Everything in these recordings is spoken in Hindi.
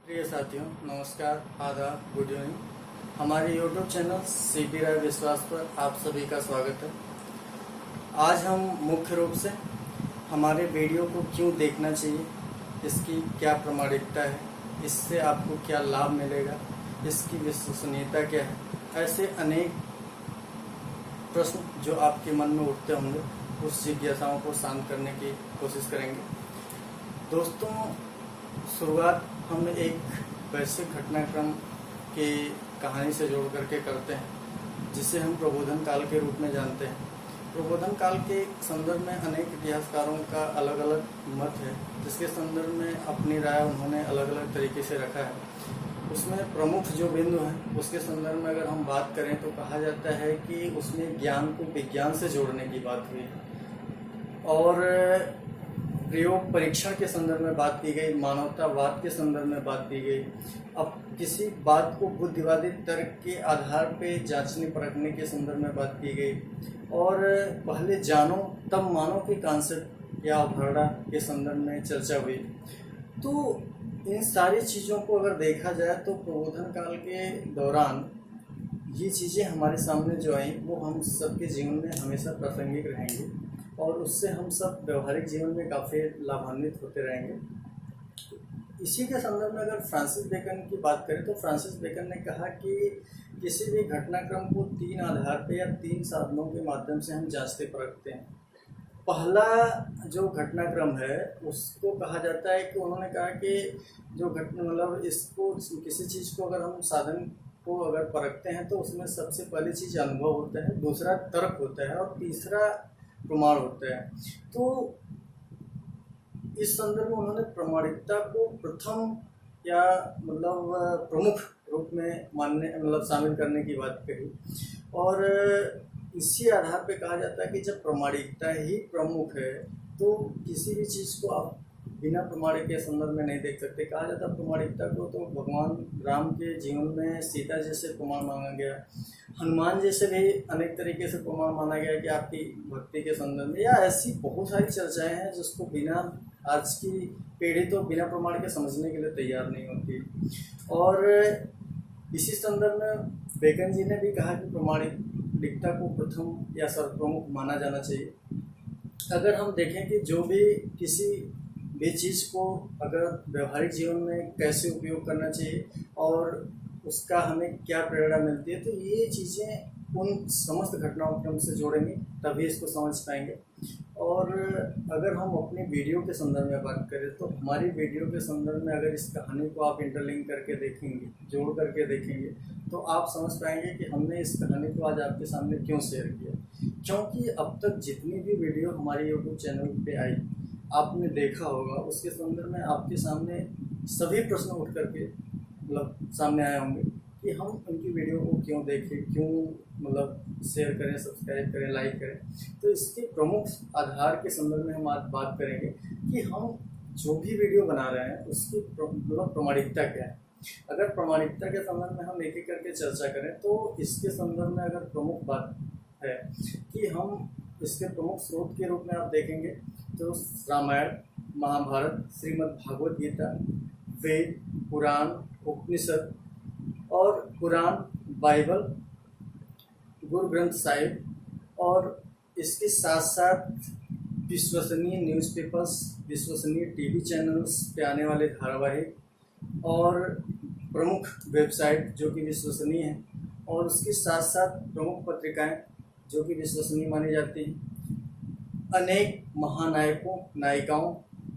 प्रिय साथियों, नमस्कार, आदाब, गुड इवनिंग। हमारे यूट्यूब चैनल सीपी राय विश्वास पर आप सभी का स्वागत है। आज हम मुख्य रूप से हमारे वीडियो को क्यों देखना चाहिए, इसकी क्या प्रामाणिकता है, इससे आपको क्या लाभ मिलेगा, इसकी विश्वसनीयता क्या है, ऐसे अनेक प्रश्न जो आपके मन में उठते होंगे, उस जिज्ञासाओं को शांत करने की कोशिश करेंगे। दोस्तों, शुरुआत हम एक वैश्विक घटनाक्रम की कहानी से जोड़ करके करते हैं, जिसे हम प्रबोधन काल के रूप में जानते हैं। प्रबोधन काल के संदर्भ में अनेक इतिहासकारों का अलग अलग मत है, जिसके संदर्भ में अपनी राय उन्होंने अलग अलग तरीके से रखा है। उसमें प्रमुख जो बिंदु हैं, उसके संदर्भ में अगर हम बात करें तो कहा जाता है कि उसमें ज्ञान को विज्ञान से जोड़ने की बात हुई और प्रयोग परीक्षण के संदर्भ में बात की गई, मानवतावाद के संदर्भ में बात की गई। अब किसी बात को बुद्धिवादी तर्क के आधार पे जांचने परखने के संदर्भ में बात की गई और पहले जानो तब मानो के कॉन्सेप्ट या अवधारणा के संदर्भ में चर्चा हुई। तो इन सारी चीज़ों को अगर देखा जाए तो प्रबोधन काल के दौरान ये चीज़ें हमारे सामने जो आई वो हम सबके जीवन में हमेशा प्रासंगिक रहेंगी और उससे हम सब व्यवहारिक जीवन में काफ़ी लाभान्वित होते रहेंगे। इसी के संदर्भ में अगर फ्रांसिस बेकन की बात करें तो फ्रांसिस बेकन ने कहा कि किसी भी घटनाक्रम को 3 आधार पे या 3 साधनों के माध्यम से हम जांचते परखते हैं। पहला जो घटनाक्रम है उसको कहा जाता है कि उन्होंने कहा कि जो मतलब इसको किसी चीज़ को अगर हम साधन को अगर परखते हैं तो उसमें सबसे पहली चीज़ अनुभव होता है, दूसरा तर्क होता है और तीसरा प्रमाण होता है। तो इस संदर्भ में उन्होंने प्रामाणिकता को प्रथम या मतलब प्रमुख रूप में मानने मतलब शामिल करने की बात कही और इसी आधार पे कहा जाता है कि जब प्रामाणिकता ही प्रमुख है तो किसी भी चीज़ को आप बिना प्रमाणिक के संदर्भ में नहीं देख सकते। कहा जाता है प्रामाणिकता को तो भगवान राम के जीवन में सीता जैसे प्रमाण माना गया, हनुमान जैसे भी अनेक तरीके से प्रमाण माना गया कि आपकी भक्ति के संदर्भ में, या ऐसी बहुत सारी चर्चाएं हैं जिसको बिना आज की पीढ़ी तो बिना प्रमाण के समझने के लिए तैयार नहीं होती। और इसी संदर्भ में बेकन जी ने भी कहा कि प्रामाणिकता को प्रथम या सर्वप्रमुख माना जाना चाहिए। अगर हम देखें कि जो भी किसी भी चीज़ को अगर व्यवहारिक जीवन में कैसे उपयोग करना चाहिए और उसका हमें क्या प्रेरणा मिलती है, तो ये चीज़ें उन समस्त घटनाक्रम से जोड़ेंगे तभी इसको समझ पाएंगे। और अगर हम अपनी वीडियो के संदर्भ में बात करें तो हमारी वीडियो के संदर्भ में अगर इस कहानी को आप इंटरलिंक करके देखेंगे, जोड़ करके देखेंगे, तो आप समझ पाएंगे कि हमने इस कहानी को आज आपके सामने क्यों शेयर किया। क्योंकि अब तक जितनी भी वीडियो हमारे यूट्यूब चैनल पे आई आपने देखा होगा, उसके संदर्भ में आपके सामने सभी प्रश्न उठ करके मतलब सामने आए होंगे कि हम उनकी वीडियो को क्यों देखें, क्यों मतलब शेयर करें, सब्सक्राइब करें, लाइक करें। तो इसके प्रमुख आधार के संदर्भ में हम आज बात करेंगे कि हम जो भी वीडियो बना रहे हैं उसकी मतलब प्रामाणिकता क्या है। अगर प्रामाणिकता के संदर्भ में हम एक एक करके चर्चा करें तो इसके संदर्भ में अगर प्रमुख बात है कि हम इसके प्रमुख स्रोत के रूप में आप देखेंगे तो रामायण, महाभारत, श्रीमद् भागवत गीता, वेद, पुराण, उपनिषद और पुराण, बाइबल, गुरु ग्रंथ साहिब और इसके साथ साथ विश्वसनीय न्यूज़पेपर्स, विश्वसनीय टीवी चैनल्स पे आने वाले धारावाहिक और प्रमुख वेबसाइट जो कि विश्वसनीय है और उसके साथ साथ प्रमुख पत्रिकाएं जो कि विश्वसनीय मानी जाती हैं, अनेक महानायकों नायिकाओं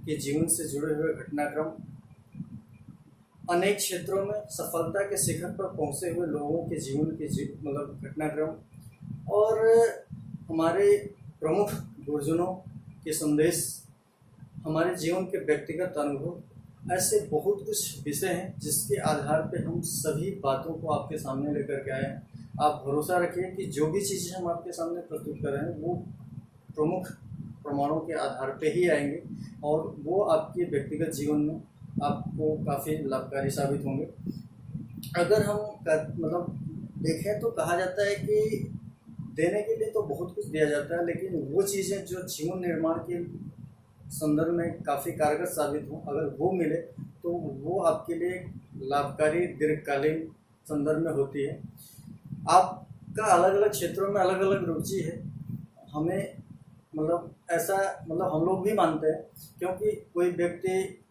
के जीवन से जुड़े हुए घटनाक्रम, अनेक क्षेत्रों में सफलता के शिखर पर पहुंचे हुए लोगों के जीवन के मतलब घटनाक्रम और हमारे प्रमुख गुरुजनों के संदेश, हमारे जीवन के व्यक्तिगत अनुभव, ऐसे बहुत कुछ विषय हैं जिसके आधार पे हम सभी बातों को आपके सामने लेकर के आए हैं। आप भरोसा रखिए कि जो भी चीज़ें हम आपके सामने प्रस्तुत कर रहे हैं वो प्रमुख प्रमाणों के आधार पे ही आएंगे और वो आपके व्यक्तिगत जीवन में आपको काफ़ी लाभकारी साबित होंगे। अगर हम मतलब देखें तो कहा जाता है कि देने के लिए तो बहुत कुछ दिया जाता है, लेकिन वो चीज़ें जो जीवन निर्माण के संदर्भ में काफ़ी कारगर साबित हों, अगर वो मिले तो तो वो आपके लिए लाभकारी दीर्घकालीन संदर्भ में होती है। आपका अलग अलग क्षेत्रों में अलग अलग रुचि है। हमें मतलब ऐसा मतलब हम लोग भी मानते हैं, क्योंकि कोई व्यक्ति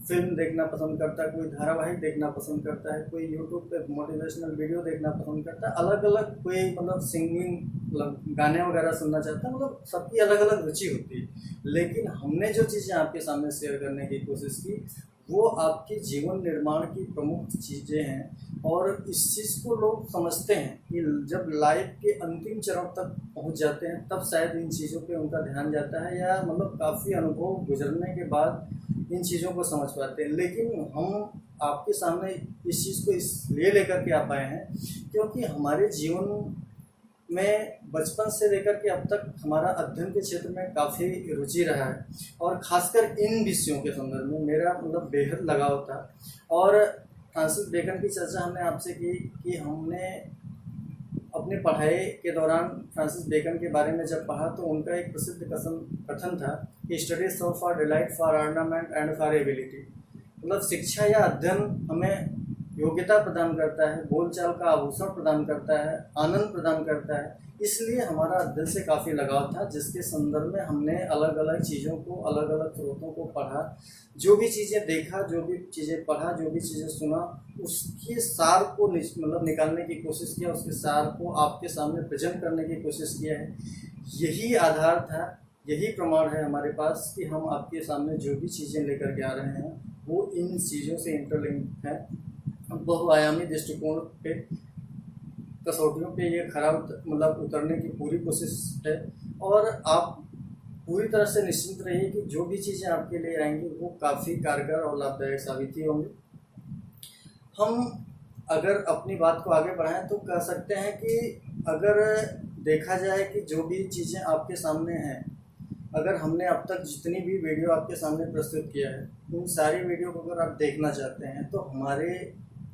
फिल्म देखना पसंद करता है, कोई धारावाहिक देखना पसंद करता है, कोई यूट्यूब पे मोटिवेशनल वीडियो देखना पसंद करता है, अलग अलग कोई मतलब सिंगिंग मतलब गाने वगैरह सुनना चाहता है, मतलब सबकी अलग अलग रुचि होती है। लेकिन हमने जो चीज़ें आपके सामने शेयर करने की कोशिश की वो आपके जीवन निर्माण की प्रमुख चीज़ें हैं, और इस चीज़ को लोग समझते हैं कि जब लाइफ के अंतिम चरण तक पहुंच जाते हैं तब शायद इन चीज़ों पे उनका ध्यान जाता है, या मतलब काफ़ी अनुभव गुजरने के बाद इन चीज़ों को समझ पाते हैं। लेकिन हम आपके सामने इस चीज़ को इसलिए लेकर के आ पाए हैं क्योंकि हमारे जीवन में बचपन से लेकर के अब तक हमारा अध्ययन के क्षेत्र में काफ़ी रुचि रहा है, और ख़ासकर इन विषयों के संदर्भ में मेरा मतलब बेहद लगाव था। और फ्रांसिस बेकन की चर्चा हमने आपसे की कि हमने अपनी पढ़ाई के दौरान फ्रांसिस बेकन के बारे में जब पढ़ा तो उनका एक प्रसिद्ध कथन था कि study serve for delight, for ornament and for ability. मतलब शिक्षा या अध्ययन हमें योग्यता प्रदान करता है, बोलचाल का आभूषण प्रदान करता है, आनंद प्रदान करता है। इसलिए हमारा अध्ययन से काफ़ी लगाव था, जिसके संदर्भ में हमने अलग अलग चीज़ों को, अलग अलग स्रोतों को पढ़ा, जो भी चीज़ें देखा, जो भी चीज़ें पढ़ा, जो भी चीज़ें सुना, उसके सार को मतलब निकालने की कोशिश किया, उसके सार को आपके सामने प्रेजेंट करने की कोशिश किया है। यही आधार था, यही प्रमाण है हमारे पास कि हम आपके सामने जो भी चीज़ें लेकर के आ रहे हैं वो इन चीज़ों से इंटरलिंक है। बहुआयामी दृष्टिकोण पे, कसौटियों पे ये खरा मतलब उतरने की पूरी कोशिश है, और आप पूरी तरह से निश्चिंत रहिए कि जो भी चीज़ें आपके लिए आएंगी वो काफ़ी कारगर और लाभदायक साबित ही होंगी। हम अगर अपनी बात को आगे बढ़ाएं तो कह सकते हैं कि अगर देखा जाए कि जो भी चीज़ें आपके सामने हैं, अगर हमने अब तक जितनी भी वीडियो आपके सामने प्रस्तुत किया है, उन सारी वीडियो को अगर आप देखना चाहते हैं तो हमारे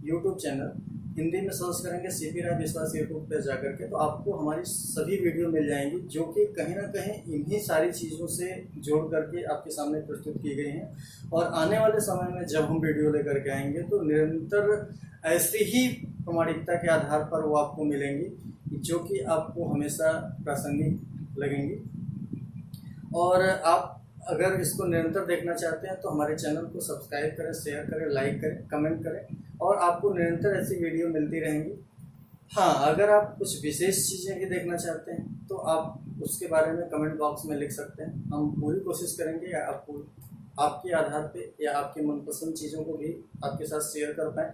यूट्यूब चैनल हिंदी में सर्च करेंगे सीपी राय विश्वास यूट्यूब पर जाकर के, तो आपको हमारी सभी वीडियो मिल जाएंगी जो कि कहीं ना कहीं इन्हीं सारी चीज़ों से जोड़ करके आपके सामने प्रस्तुत की गई हैं। और आने वाले समय में जब हम वीडियो लेकर के आएंगे तो निरंतर ऐसी ही प्रामाणिकता के आधार पर वो आपको मिलेंगी जो कि आपको हमेशा प्रासंगिक लगेंगी। और आप अगर इसको निरंतर देखना चाहते हैं तो हमारे चैनल को सब्सक्राइब करें, शेयर करें, लाइक करें, कमेंट करें, और आपको निरंतर ऐसी वीडियो मिलती रहेंगी। हाँ, अगर आप कुछ विशेष चीज़ें भी देखना चाहते हैं तो आप उसके बारे में कमेंट बॉक्स में लिख सकते हैं। हम पूरी कोशिश करेंगे आपको आपके आधार पे या आपके मनपसंद चीज़ों को भी आपके साथ शेयर कर पाएँ।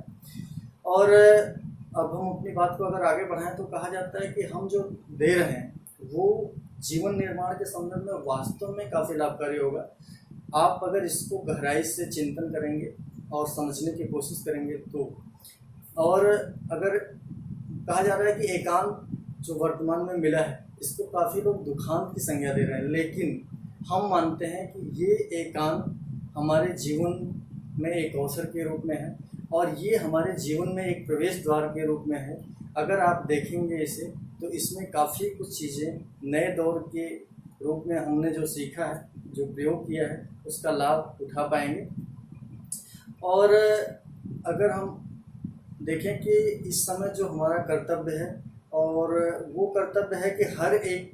और अब हम अपनी बात को अगर आगे बढ़ाएं तो कहा जाता है कि हम जो दे रहे हैं वो जीवन निर्माण के संदर्भ में वास्तव में काफ़ी लाभकारी होगा। आप अगर इसको गहराई से चिंतन करेंगे और समझने की कोशिश करेंगे तो। और अगर कहा जा रहा है कि एकांत जो वर्तमान में मिला है इसको काफ़ी लोग दुखांत की संज्ञा दे रहे हैं, लेकिन हम मानते हैं कि ये एकांत हमारे जीवन में एक अवसर के रूप में है, और ये हमारे जीवन में एक प्रवेश द्वार के रूप में है। अगर आप देखेंगे इसे तो इसमें काफ़ी कुछ चीज़ें नए दौर के रूप में हमने जो सीखा है, जो प्रयोग किया है, उसका लाभ उठा पाएंगे। और अगर हम देखें कि इस समय जो हमारा कर्तव्य है, और वो कर्तव्य है कि हर एक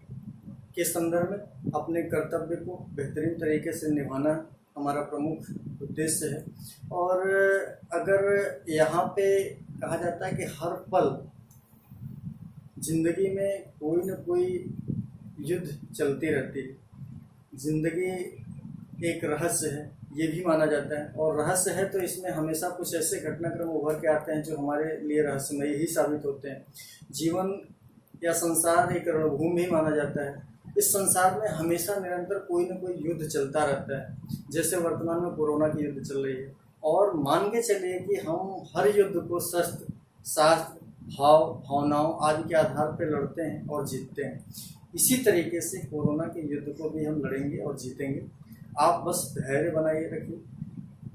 के संदर्भ में अपने कर्तव्य को बेहतरीन तरीके से निभाना हमारा प्रमुख उद्देश्य है। और अगर यहाँ पे कहा जाता है कि हर पल जिंदगी में कोई न कोई युद्ध चलती रहती है, जिंदगी एक रहस्य है ये भी माना जाता है, और रहस्य है तो इसमें हमेशा कुछ ऐसे घटनाक्रम उभर के आते हैं जो हमारे लिए रहस्यमयी ही साबित होते हैं। जीवन या संसार एक रणभूमि ही माना जाता है। इस संसार में हमेशा निरंतर कोई न कोई युद्ध चलता रहता है, जैसे वर्तमान में कोरोना की युद्ध चल रही है, और मान के चलिए कि हम हर युद्ध को शस्त्र, शास्त्र, भावनाओं आदि के आधार पर लड़ते हैं और जीतते हैं। इसी तरीके से कोरोना के युद्ध को भी हम लड़ेंगे और जीतेंगे। आप बस धैर्य बनाइए रखिए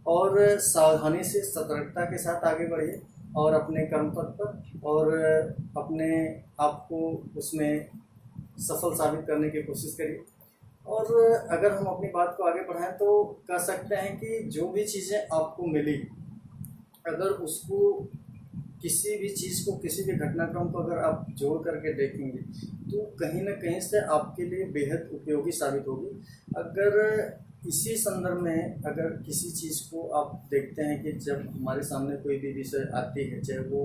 और सावधानी से, सतर्कता के साथ आगे बढ़िए, और अपने कर्म पथ पर और अपने आप को उसमें सफल साबित करने की कोशिश करिए। और अगर हम अपनी बात को आगे बढ़ाएं तो कह सकते हैं कि जो भी चीज़ें आपको मिली, अगर उसको किसी भी चीज़ को, किसी भी घटनाक्रम को अगर आप जोड़ करके देखेंगे तो कहीं ना कहीं से आपके लिए बेहद उपयोगी साबित होगी। अगर इसी संदर्भ में अगर किसी चीज़ को आप देखते हैं कि जब हमारे सामने कोई भी विषय आती है, चाहे वो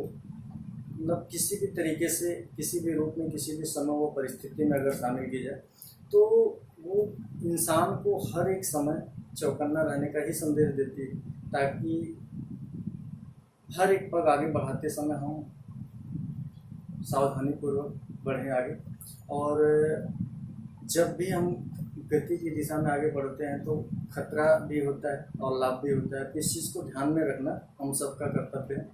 मतलब किसी भी तरीके से, किसी भी रूप में, किसी भी समय वो परिस्थिति में अगर शामिल की जाए, तो वो इंसान को हर एक समय चौकन्ना रहने का ही संदेश देती है, ताकि हर एक पग आगे बढ़ाते समय हम सावधानीपूर्वक बढ़ें आगे। और जब भी हम गति की दिशा में आगे बढ़ते हैं तो खतरा भी होता है और लाभ भी होता है। इस चीज़ को ध्यान में रखना हम सबका कर्तव्य है।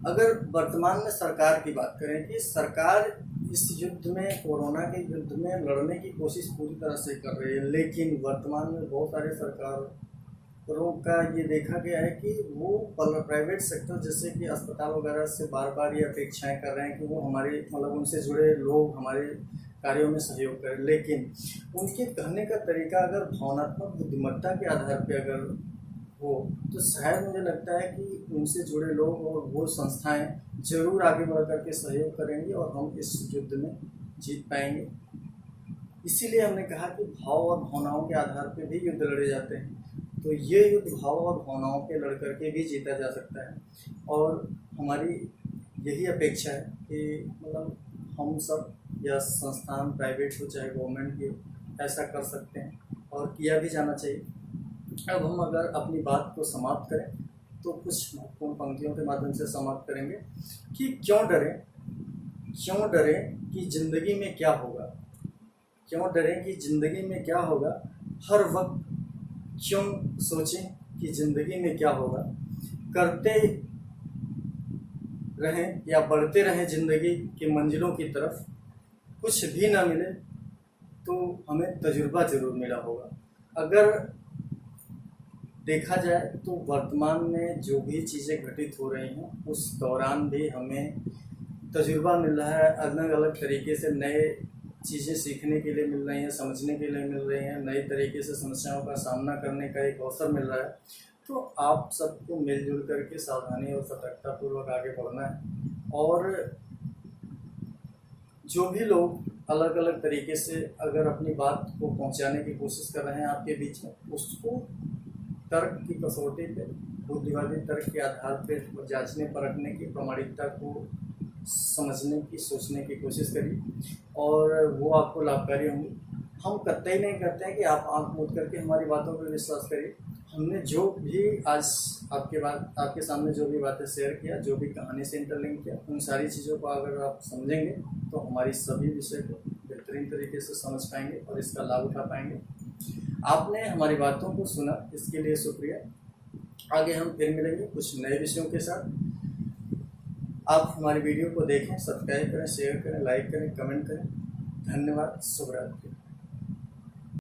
अगर वर्तमान में सरकार की बात करें कि सरकार इस युद्ध में, कोरोना के युद्ध में लड़ने की कोशिश पूरी तरह से कर रही है, लेकिन वर्तमान में बहुत सारे सरकारों का ये देखा गया है कि वो प्राइवेट सेक्टर जैसे कि अस्पताल वगैरह से बार बार ये अपेक्षाएं कर रहे हैं कि वो हमारे मतलब उनसे जुड़े लोग हमारे कार्यों में सहयोग करें, लेकिन उनके कहने का तरीका अगर भावनात्मक बुद्धिमत्ता के आधार पर अगर हो तो शायद मुझे लगता है कि उनसे जुड़े लोग और वो संस्थाएं जरूर आगे बढ़ करके सहयोग करेंगे और हम इस युद्ध में जीत पाएंगे। इसीलिए हमने कहा कि भाव और भावनाओं के आधार पर भी युद्ध लड़े जाते हैं, तो ये युद्ध भाव और भावनाओं के लड़ करके भी जीता जा सकता है। और हमारी यही अपेक्षा है कि मतलब हम सब या संस्थान प्राइवेट हो चाहे गवर्नमेंट की हो, ऐसा कर सकते हैं और किया भी जाना चाहिए। अब हम अगर अपनी बात को समाप्त करें तो कुछ महत्वपूर्ण पंक्तियों के माध्यम से समाप्त करेंगे कि क्यों डरें कि ज़िंदगी में क्या होगा, क्यों डरें कि ज़िंदगी में क्या होगा, हर वक्त क्यों सोचें कि ज़िंदगी में क्या होगा, करते रहें या बढ़ते रहें ज़िंदगी की मंजिलों की तरफ, कुछ भी ना मिले तो हमें तजुर्बा ज़रूर मिला होगा। अगर देखा जाए तो वर्तमान में जो भी चीज़ें घटित हो रही हैं उस दौरान भी हमें तजुर्बा मिल रहा है, अलग अलग तरीके से नए चीज़ें सीखने के लिए मिल रही हैं, समझने के लिए मिल रही हैं, नए तरीके से समस्याओं का सामना करने का एक अवसर मिल रहा है। तो आप सबको मिलजुल करके सावधानी और सतर्कतापूर्वक आगे बढ़ना है। और जो भी लोग अलग अलग तरीके से अगर अपनी बात को पहुंचाने की कोशिश कर रहे हैं आपके बीच में, उसको तर्क की कसौटी पे, बुद्धिवादी तर्क के आधार पर जांचने परखने की प्रामाणिकता को समझने की, सोचने की कोशिश करिए और वो आपको लाभकारी होंगी। हम कतई नहीं करते हैं कि आप आंख मूंद करके हमारी बातों पर विश्वास करिए। हमने जो भी आज आपके सामने जो भी बातें शेयर किया, जो भी कहानी से इंटरलिंक किया, उन सारी चीज़ों को अगर आप समझेंगे तो हमारी सभी विषय को बेहतरीन तरीके से समझ पाएंगे और इसका लाभ उठा पाएंगे। आपने हमारी बातों को सुना, इसके लिए शुक्रिया। आगे हम फिर मिलेंगे कुछ नए विषयों के साथ। आप हमारी वीडियो को देखें, सब्सक्राइब करें, शेयर करें, लाइक करें, कमेंट करें। धन्यवाद। शुभ रात्रि।